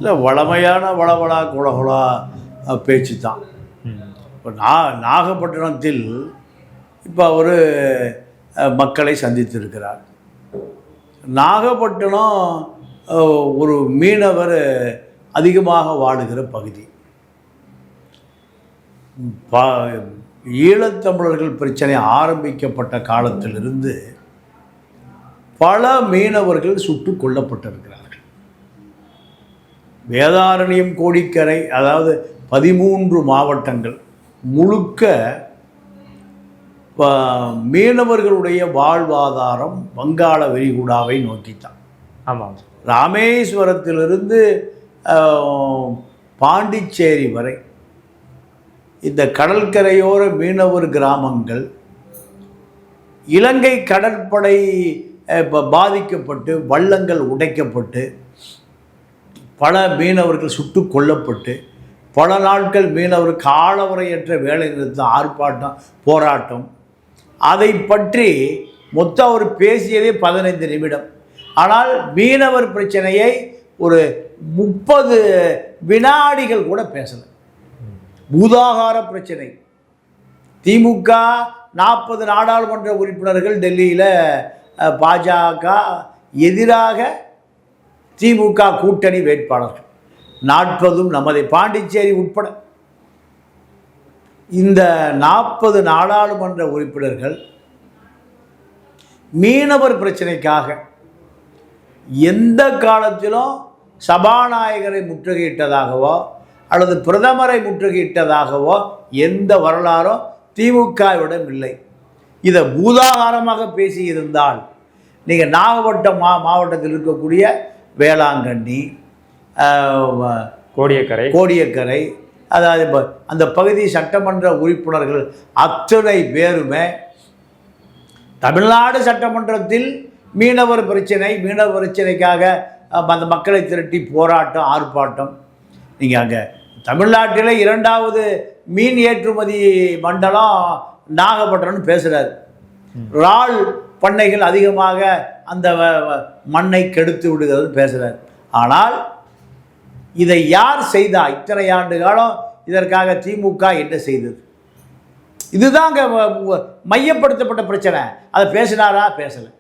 இல்லை வளமையான வளவளா குளகுலா பேச்சு தான். இப்போ நாகப்பட்டினத்தில் இப்போ அவர் மக்களை சந்தித்திருக்கிறார். நாகப்பட்டினம் ஒரு மீனவர் அதிகமாக வாழுகிற பகுதி. ஈழத்தமிழர்கள் பிரச்சனை ஆரம்பிக்கப்பட்ட காலத்திலிருந்து பல மீனவர்கள் சுட்டு கொல்லப்பட்டிருக்கிறார்கள். வேதாரண்யம், கோடிக்கரை, அதாவது 13 மாவட்டங்கள் முழுக்க மீனவர்களுடைய வாழ்வாதாரம் வங்காள விரிகுடாவை நோக்கித்தான். ஆமாம். ராமேஸ்வரத்திலிருந்து பாண்டிச்சேரி வரை இந்த கடற்கரையோர மீனவர் கிராமங்கள் இலங்கை கடற்படை பாதிக்கப்பட்டு வள்ளங்கள் உடைக்கப்பட்டு பல மீனவர்கள் சுட்டு கொல்லப்பட்டு பல நாட்கள் மீனவர் காலவரையற்ற வேலை நிறுத்தம், ஆர்ப்பாட்டம், போராட்டம், அதை பற்றி மொத்தம் அவர் பேசியதே 15 நிமிடம். ஆனால் மீனவர் பிரச்சனையை ஒரு 30 வினாடிகள் கூட பேசலை. பூதாகார பிரச்சனை. திமுக 40 நாடாளுமன்ற உறுப்பினர்கள் டெல்லியில் பாஜக எதிராக திமுக கூட்டணி வேட்பாளர்கள் 40 நமது பாண்டிச்சேரி உட்பட இந்த 40 நாடாளுமன்ற உறுப்பினர்கள் மீனவர் பிரச்சனைக்காக எந்த காலத்திலும் சபாநாயகரை முற்றுகையிட்டதாகவோ அல்லது பிரதமரை முற்றுகையிட்டதாகவோ எந்த வரலாறும் திமுகவிடம் இல்லை. இதை பூதாகாரமாக பேசியிருந்தால் நீங்கள் நாகப்பட்டினம் மாவட்டத்தில் இருக்கக்கூடிய வேளாங்கண்ணி, கோடியக்கரை, அதாவது அந்த பகுதி சட்டமன்ற உறுப்பினர்கள் அத்தனை பேருமே தமிழ்நாடு சட்டமன்றத்தில் மீனவர் பிரச்சனைக்காக அந்த மக்களை திரட்டி போராட்டம், ஆர்ப்பாட்டம். நீங்கள் அங்கே தமிழ்நாட்டில் 2வது மீன் ஏற்றுமதி மண்டலம் நாகப்பட்டினம்னு பேசுகிறார். இறால் பண்ணைகள் அதிகமாக அந்த மண்ணை கெடுத்து விடுகிறது பேசுகிறார். ஆனால் இதை யார் செய்தா? இத்தனை ஆண்டு காலம் இதற்காக திமுக என்ன செய்தது? இதுதாங்க மையப்படுத்தப்பட்ட பிரச்சனை. அதை பேசினாரா? பேசலை.